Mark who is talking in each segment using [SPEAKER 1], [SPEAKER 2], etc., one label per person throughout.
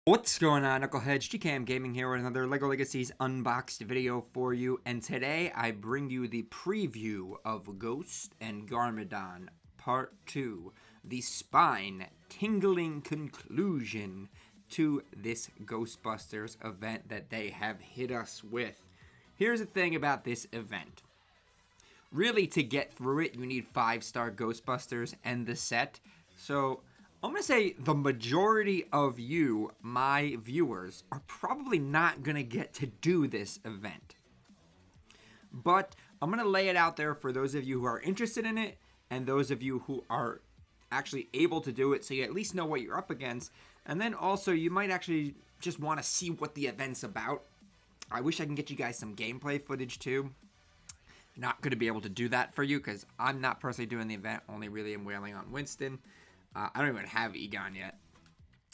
[SPEAKER 1] What's going on, Knuckleheads? GKM Gaming here with another LEGO Legacies Unboxed video for you, and today I bring you the preview of Ghost and Garmadon Part 2, the spine-tingling conclusion to this Ghostbusters event that they have hit us with. Here's the thing about this event. Really, to get through it, you need 5-star Ghostbusters and the set, so I'm going to say the majority of you, my viewers, are probably not going to get to do this event. But I'm going to lay it out there for those of you who are interested in it and those of you who are actually able to do it, so you at least know what you're up against. And then also, you might actually just want to see what the event's about. I wish I can get you guys some gameplay footage too. Not going to be able to do that for you because I'm not personally doing the event, only really am wailing on Winston. I don't even have Egon yet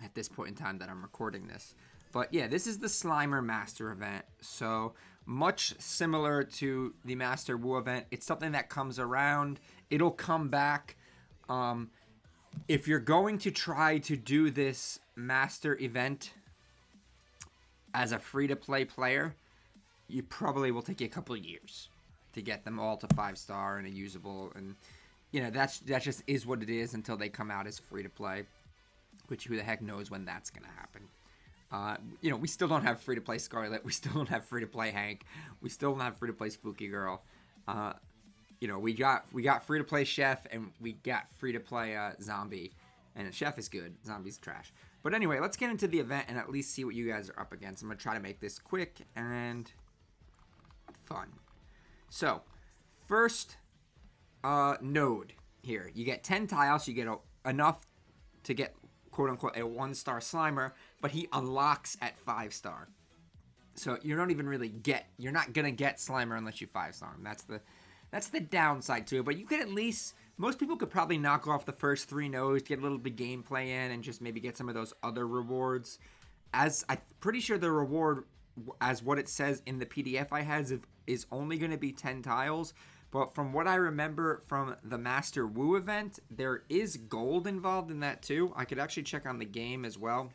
[SPEAKER 1] at this point in time that I'm recording this. But yeah, this is the Slimer Master event. So much similar to the Master Wu event. It's something that comes around. It'll come back. If you're going to try to do this Master event as a free-to-play player, you probably will take you a couple of years to get them all to 5-star and a usable, and you know, that just is what it is until they come out as free-to-play, which who the heck knows when that's going to happen. You know, we still don't have free-to-play Scarlet. We still don't have free-to-play Hank. We still don't have free-to-play Spooky Girl. You know, we got free-to-play Chef, and we got free-to-play Zombie. And Chef is good. Zombie's trash. But anyway, let's get into the event and at least see what you guys are up against. I'm going to try to make this quick and fun. So, first node here. You get 10 tiles. You get enough to get quote-unquote a 1-star Slimer, but he unlocks at 5-star. So you don't even really you're not gonna get Slimer unless you 5-star him. That's the downside to it. But you could at least, most people could probably knock off the first 3 nodes, get a little bit of gameplay in, and just maybe get some of those other rewards. As I'm pretty sure the reward, as what it says in the PDF I had, is only going to be 10 tiles. But from what I remember from the Master Wu event, there is gold involved in that too. I could actually check on the game as well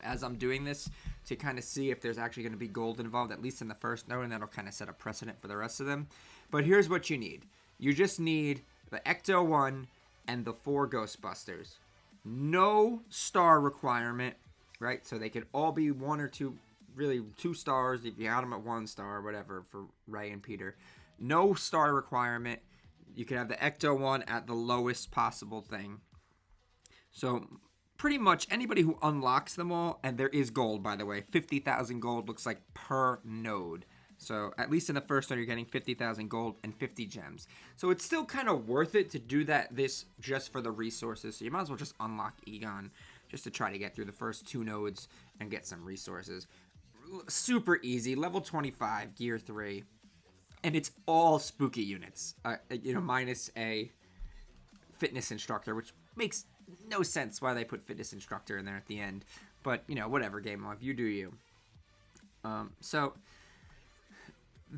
[SPEAKER 1] as I'm doing this to kind of see if there's actually going to be gold involved, at least in the first node, and that'll kind of set a precedent for the rest of them. But here's what you need. You just need the Ecto 1 and the 4 Ghostbusters. No star requirement, right? So they could all be 1 or 2, really 2 stars if you had them at 1 star or whatever for Ray and Peter. No star requirement. You can have the Ecto 1 at the lowest possible thing. So pretty much anybody who unlocks them all, and there is gold, by the way. 50,000 gold looks like per node. So at least in the first node, you're getting 50,000 gold and 50 gems. So it's still kind of worth it to do this just for the resources. So you might as well just unlock Egon just to try to get through the first 2 nodes and get some resources. Super easy. Level 25, Gear 3. And it's all spooky units, you know, minus a fitness instructor, which makes no sense why they put fitness instructor in there at the end. But, you know, whatever, Game Love, you do you. So,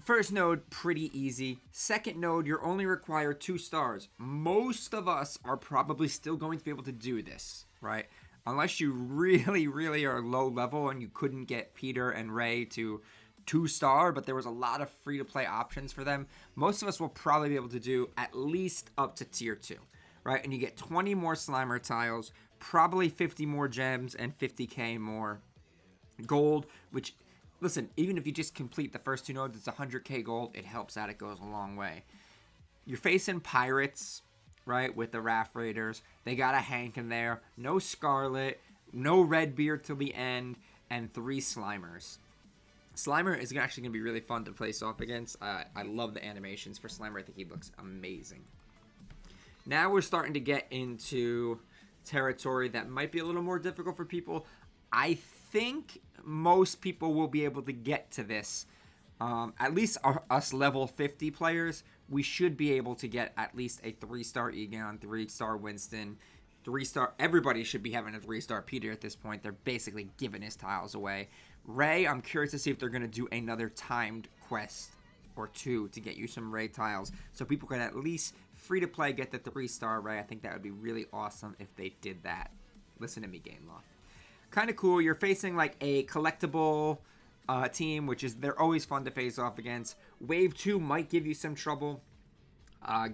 [SPEAKER 1] first node, pretty easy. Second node, you're only required 2 stars. Most of us are probably still going to be able to do this, right? Unless you really, really are low level and you couldn't get Peter and Ray to 2-star, but there was a lot of free-to-play options for them. Most of us will probably be able to do at least up to tier 2, right? And you get 20 more Slimer tiles, probably 50 more gems, and 50k more gold, which, listen, even if you just complete the first 2 nodes, it's 100k gold. It helps out. It goes a long way. You're facing pirates, right, with the Raft Raiders. They got a Hank in there. No Scarlet, no Redbeard till the end, and 3 Slimers. Slimer is actually going to be really fun to face off against. I love the animations for Slimer. I think he looks amazing. Now we're starting to get into territory that might be a little more difficult for people. I think most people will be able to get to this. At least us level 50 players, we should be able to get at least a 3-star Egon, 3-star Winston, 3-star. Everybody should be having a 3-star Peter at this point. They're basically giving his tiles away. Ray, I'm curious to see if they're going to do another timed quest or 2 to get you some Ray tiles so people can at least free-to-play get the 3-star Ray. I think that would be really awesome if they did that. Listen to me, Game Law. kind of cool. You're facing like a collectible team, which is they're always fun to face off against. Wave 2 might give you some trouble.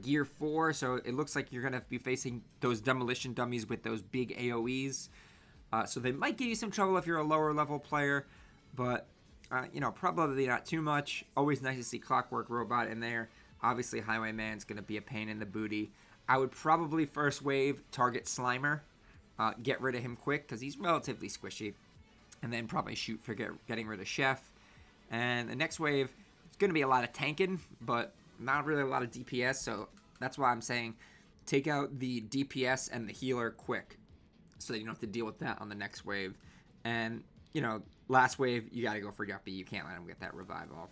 [SPEAKER 1] Gear 4, so it looks like you're going to be facing those demolition dummies with those big AoEs. So they might give you some trouble if you're a lower level player, but probably not too much. Always nice to see Clockwork Robot in there. Obviously, Highwayman's going to be a pain in the booty. I would probably first wave target Slimer. Get rid of him quick because he's relatively squishy. And then probably shoot for getting rid of Chef. And the next wave, it's going to be a lot of tanking, but not really a lot of DPS. So that's why I'm saying take out the DPS and the healer quick, so that you don't have to deal with that on the next wave. And, last wave, you got to go for Yuppie. You can't let him get that revive off.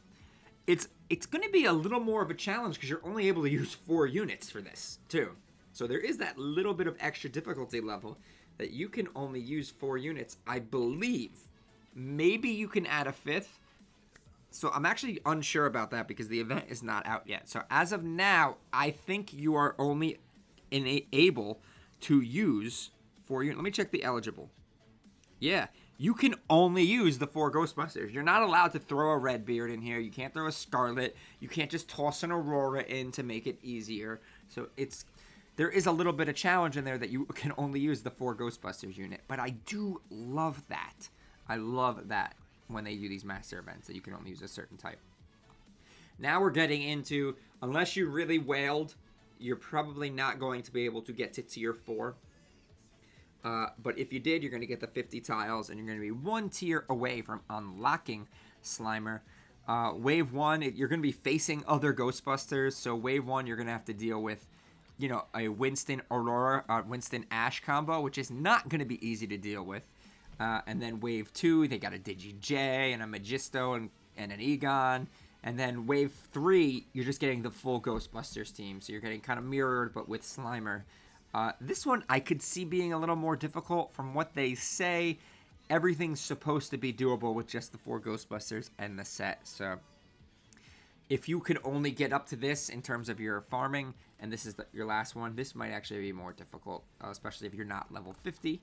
[SPEAKER 1] It's going to be a little more of a challenge because you're only able to use 4 units for this, too. So there is that little bit of extra difficulty level that you can only use 4 units. I believe maybe you can add a 5th. So I'm actually unsure about that because the event is not out yet. So as of now, I think you are only able to use 4 units. Let me check the eligible. Yeah, you can only use the 4 Ghostbusters. You're not allowed to throw a Redbeard in here. You can't throw a Scarlet. You can't just toss an Aurora in to make it easier. So there is a little bit of challenge in there that you can only use the 4 Ghostbusters unit. But I do love that. I love that when they do these master events that you can only use a certain type. Now we're getting into, unless you really wailed, you're probably not going to be able to get to tier 4. But if you did, you're going to get the 50 tiles, and you're going to be 1 tier away from unlocking Slimer. Wave 1, you're going to be facing other Ghostbusters. So Wave 1, you're going to have to deal with, a Winston Aurora, Winston Ash combo, which is not going to be easy to deal with. And then Wave 2, they got a Digi-J and a Magisto and an Egon. And then Wave 3, you're just getting the full Ghostbusters team. So you're getting kind of mirrored, but with Slimer. This one I could see being a little more difficult. From what they say, everything's supposed to be doable with just the 4 Ghostbusters and the set. So if you could only get up to this in terms of your farming, and this is your last one, this might actually be more difficult, especially if you're not level 50.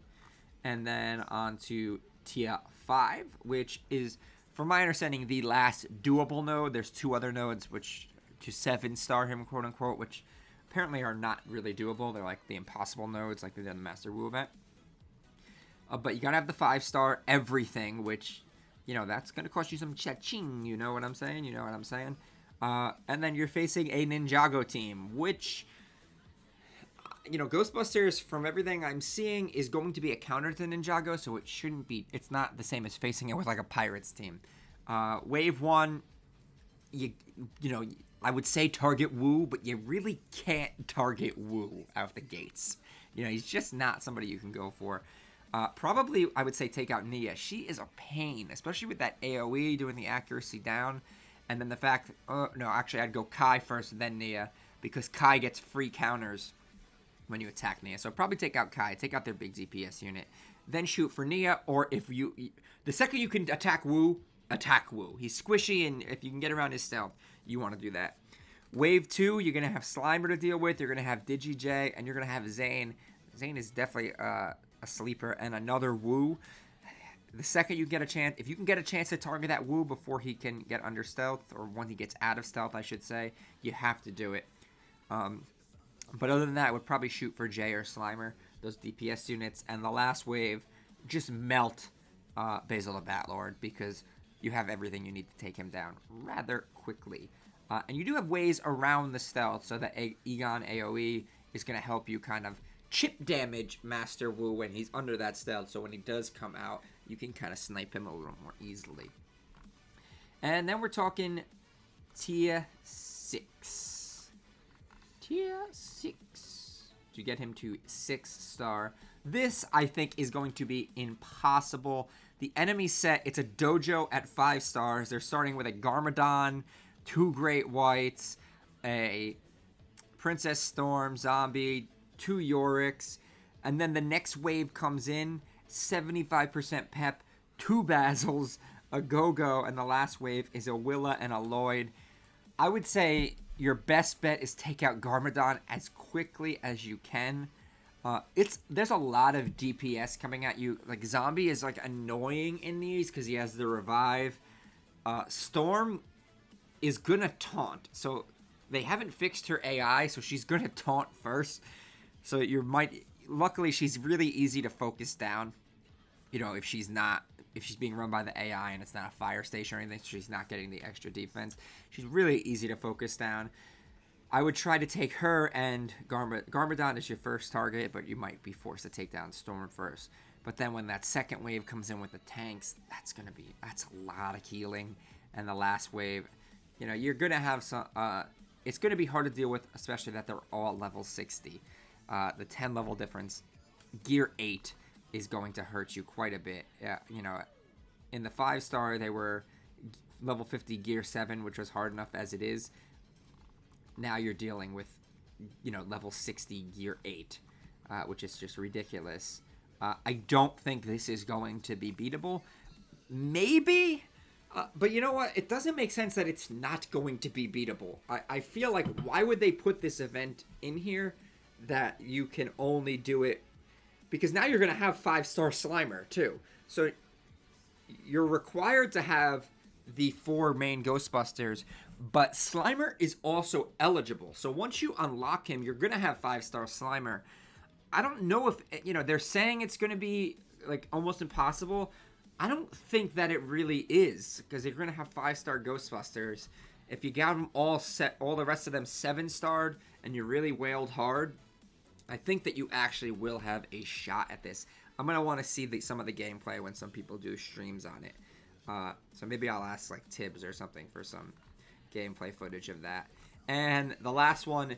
[SPEAKER 1] And then on to tier 5, which is, from my understanding, the last doable node. There's 2 other nodes, which to 7-star him, quote unquote, which apparently are not really doable. They're like the impossible nodes, like they did in the Master Wu event. But you gotta have the 5-star everything, which, that's gonna cost you some cha-ching. You know what I'm saying? And then you're facing a Ninjago team, which, Ghostbusters, from everything I'm seeing, is going to be a counter to Ninjago, so it's not the same as facing it with like a Pirates team. Wave 1, I would say target Wu, but you really can't target Wu out the gates. He's just not somebody you can go for. Probably, I would say take out Nia. She is a pain, especially with that AoE doing the accuracy down. And then the fact, I'd go Kai first, then Nia, because Kai gets free counters when you attack Nia. So probably take out Kai, take out their big DPS unit, then shoot for Nia. Or the second you can attack Wu. He's squishy, and if you can get around his stealth, you want to do that. Wave 2, you're going to have Slimer to deal with, you're going to have Digi-J, and you're going to have Zane. Zane is definitely a sleeper, and another Wu. The second you get a chance, if you can get a chance to target that Wu before he can get under stealth, or when he gets out of stealth, I should say, you have to do it. But other than that, I would probably shoot for Jay or Slimer, those DPS units. And the last wave, just melt Basil the Batlord, because you have everything you need to take him down rather quickly. And you do have ways around the stealth, so that Egon AoE is going to help you kind of chip damage Master Wu when he's under that stealth. So when he does come out, you can kind of snipe him a little more easily. And then we're talking tier 6. Tier 6. To get him to 6-star. This, I think, is going to be impossible. The enemy set, it's a dojo at 5 stars. They're starting with a Garmadon, 2 Great Whites, a Princess Storm zombie, 2 Yoriks, and then the next wave comes in, 75% pep, 2 Basils, a Go-Go, and the last wave is a Willa and a Lloyd. I would say your best bet is take out Garmadon as quickly as you can. There's a lot of DPS coming at you. Like Zombie is like annoying in these because he has the revive. Storm is gonna taunt, so they haven't fixed her AI, so she's gonna taunt first. So luckily she's really easy to focus down. You know, if she's being run by the AI and it's not a fire station or anything, so she's not getting the extra defense. She's really easy to focus down. I would try to take her, and Garmadon is your first target, but you might be forced to take down Storm first. But then when that second wave comes in with the tanks, that's a lot of healing. And the last wave, you know, you're gonna have some. It's gonna be hard to deal with, especially that they're all level 60. The 10 level difference, gear 8 is going to hurt you quite a bit. You know, in the 5-star they were level 50 gear 7, which was hard enough as it is. Now you're dealing with, you know, level 60 gear 8, which is just ridiculous. I don't think this is going to be beatable. Maybe, but you know what? It doesn't make sense that it's not going to be beatable. I feel like, why would they put this event in here that you can only do it? Because now you're going to have 5-star Slimer, too. So you're required to have the 4 main Ghostbusters, but Slimer is also eligible. So once you unlock him, you're going to have 5-star Slimer. I don't know if, you know, they're saying it's going to be, like, almost impossible. I don't think that it really is, because you're going to have 5-star Ghostbusters. If you got them all set, all the rest of them 7-starred, and you really wailed hard, I think that you actually will have a shot at this. I'm going to want to see some of the gameplay when some people do streams on it. So maybe I'll ask like Tibbs or something for some gameplay footage of that. And the last one,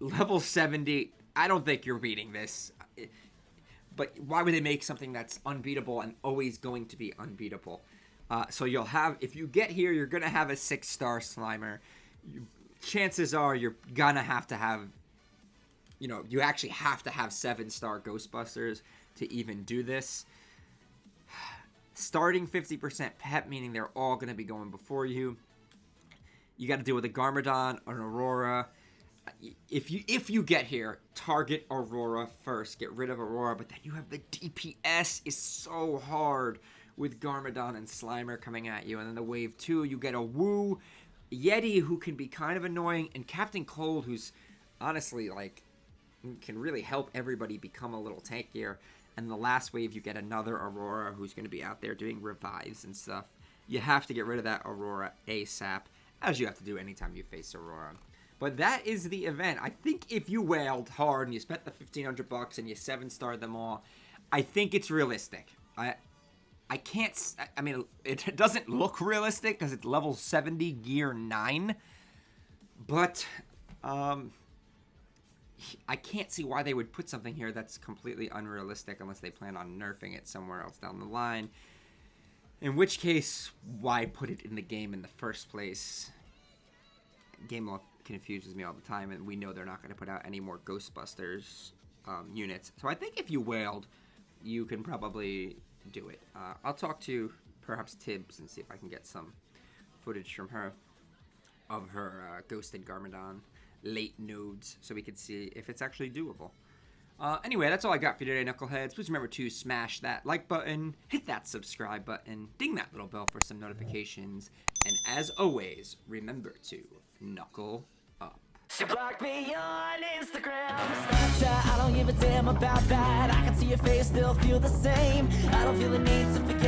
[SPEAKER 1] level 70. I don't think you're beating this. But why would they make something that's unbeatable and always going to be unbeatable? So you'll have, if you get here, you're going to have a 6-star Slimer. Chances are you're going to have, you know, you actually have to have 7-star Ghostbusters to even do this. Starting 50% pep, meaning they're all going to be going before you. You got to deal with a Garmadon, an Aurora. If you get here, target Aurora first. Get rid of Aurora, but then you have the DPS is so hard with Garmadon and Slimer coming at you. And then the wave 2, you get a Woo, Yeti, who can be kind of annoying, and Captain Cold, who's honestly, like, can really help everybody become a little tankier. And the last wave, you get another Aurora who's going to be out there doing revives and stuff. You have to get rid of that Aurora ASAP, as you have to do anytime you face Aurora. But that is the event. I think if you wailed hard and you spent the $1,500 and you 7-starred them all, I think it's realistic. I can't... I mean, it doesn't look realistic because it's level 70 gear 9. But... I can't see why they would put something here that's completely unrealistic unless they plan on nerfing it somewhere else down the line. In which case, why put it in the game in the first place? Game law confuses me all the time, and we know they're not going to put out any more Ghostbusters units. So I think if you wailed, you can probably do it. I'll talk to perhaps Tibbs and see if I can get some footage from her of her ghosted Garmadon late nodes so we can see if it's actually doable. Anyway, that's all I got for you today, Knuckleheads. Please remember to smash that like button, hit that subscribe button, ding that little bell for some notifications, and as always, remember to knuckle up.
[SPEAKER 2] She blocked me on Instagram, Snapchat, I don't give a damn about that. I can see your face, still feel the same. I don't feel the need to forget.